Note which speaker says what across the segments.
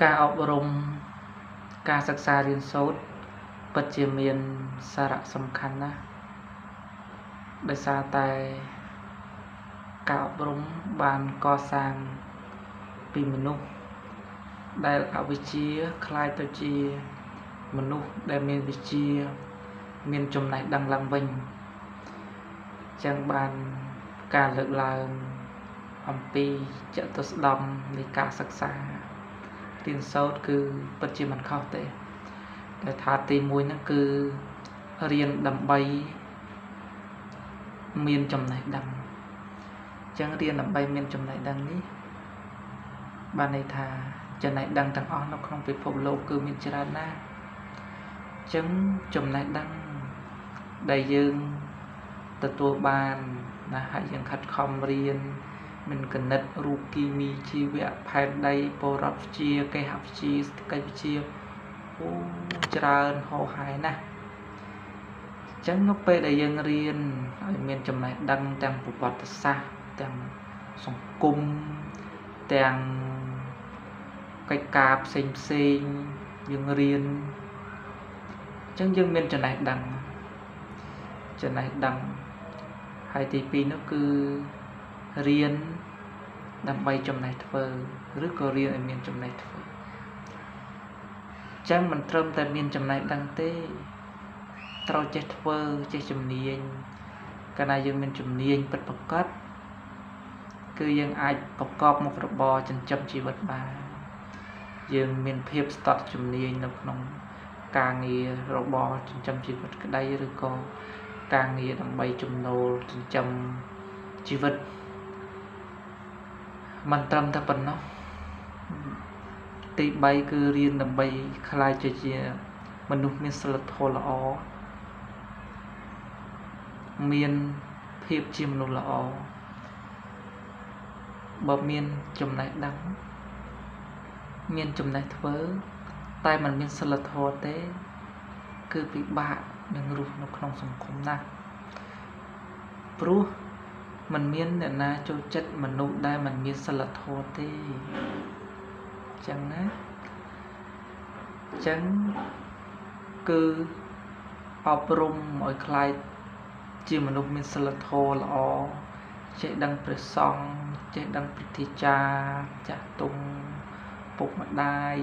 Speaker 1: ការអប់រំការសិក្សារៀនសូត្រពិតជាមានសារៈសំខាន់ណាស់ដោយសារតែការអប់រំបានកសាងពីមនុស្សដែលអវិជ្ជាคล้ายទៅជាមនុស្សដែលមានវិជ្ជាមានចំណេះដឹងឡើងវិញចឹងបានការលើកឡើងអំពីចតុស្ដំនៃការសិក្សារៀនសូត្រគឺពិតជាមិនខុសទេតែថាទី1ហ្នឹងគឺរៀនដើម្បីមានចំណេះដឹងចឹងរៀនដើម្បីមានចំណេះដឹងនេះបានន័យថាចំណេះដឹងទាំងអស់នៅក្នុងពិភពលោកគឺមានច្រើនណាស់ចឹងចំណេះដឹងដែលយើងទទួលបានណាហើយយើងខិតខំរៀនមិនគណិតរូបគីមីជីវៈផែនដីបរិស្ថានវិទ្យាគេហវិទ្យាស្ថិតិវិទ្យាច្រើនហោហែណាស់ចឹងនៅពេលដែលយើងរៀនឲ្យមានចំណេះដឹងទាំងប្រវត្តិសាស្ត្រទាំងសង្គមទាំងកិច្ចការផ្សេងយើងរៀនចឹងយើងមានចំណេះដឹងហើយទី2នោះគឺរៀនដើម្បីចំណេះធ្វើឬក៏រៀនឲ្យមានចំណេះធ្វើចឹងមិនត្រឹមតែមានចំណេះដឹងទេត្រូវចេះធ្វើចេះជំនាញកាលណាយើងមានជំនាញពិតប្រាកដគឺយើងអាចប្រកបមុខរបរចិញ្ចឹមជីវិតបានយើងមានភាពស្ទាត់ជំនាញនៅក្នុងការងាររបរចិញ្ចឹមជីវិតក្តីឬក៏ការងារដើម្បីចំណូលចិញ្ចឹមជីវិតមិនត្រឹមតែប៉ុណ្ណោះទី3គឺរៀនដើម្បីក្លាយជាមនុស្សមានសីលធម៌ល្អមានភាពជាមនុស្សល្អបើមានចំណេះដឹងមានចំណេះធ្វើតែมันមានសីលធម៌ទេគឺពិបាកនឹងរស់នៅក្នុងសង្គមណាស់ព្រោះมันមានអ្នកណាចូលចិត្តមនុស្សដែលมันមានសីលធម៌ទេចឹងណាចឹងគឺអប់រំឲ្យខ្លាយជាមនុស្សមានសីលធម៌ល្អចេះដឹងព្រះសង្ឃចេះដឹងពិធីចារចាស់ទុំពុកម្ដាយ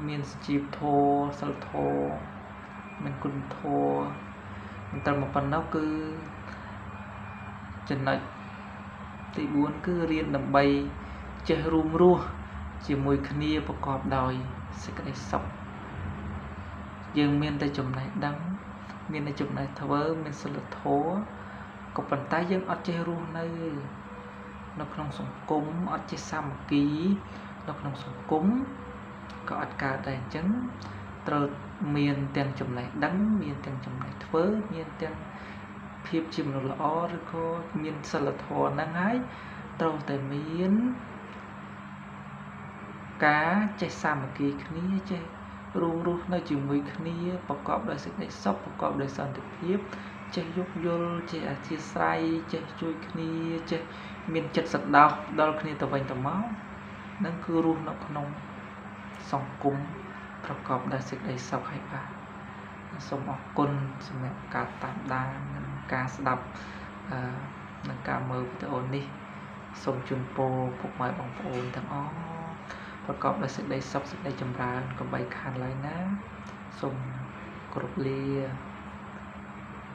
Speaker 1: មានសុជីវធម៌សិលធម៌មានគុណធម៌មិនត្រឹមប៉ុណ្ណោះគឺចំណុចទី4គឺរៀនដើម្បីចេះរួមរស់ជាមួយគ្នាប្រកបដោយសេចក្តីសុខយើងមានតែចំណេះដឹងមានតែចំណេះធ្វើមានសិលធម៌ក៏ប៉ុន្តែយើងអត់ចេះរស់នៅក្នុងសង្គមអត់ចេះសាមគ្គីនៅក្នុងសង្គមក៏អត់កើតដែរអញ្ចឹងត្រូវមានទាំងចំណេះដឹងមានទាំងចំណេះធ្វើមានទាំងភាពជាមនុស្សល្អឬក៏មានសិលធម៌ហ្នឹងហើយត្រូវតែមានការចេះសាមគ្គីគ្នាចេះរួមរស់នៅជាមួយគ្នាប្រកបដោយសេចក្តីសុខប្រកបដោយសន្តិភាពចេះយោគយល់ចេះអធ្យាស្រ័យចេះជួយគ្នាចេះមានចិត្តសន្តោសដល់គ្នាទៅវិញទៅមកនឹងគឺរស់នៅក្នុងសង្គមប្រកបដោយសេចក្តីសុខហើយបាទសូមអរគុណសម្រាប់ការតាមដាននិងការស្ដាប់និងការមើលវីដេអូនេះសូមជូនពរពុកម៉ែបងប្អូនទាំងអស់ប្រកបដោយសេចក្តីសុខសេចក្តីចម្រើនកុំបីខានឡើយណាសូមគោរពលា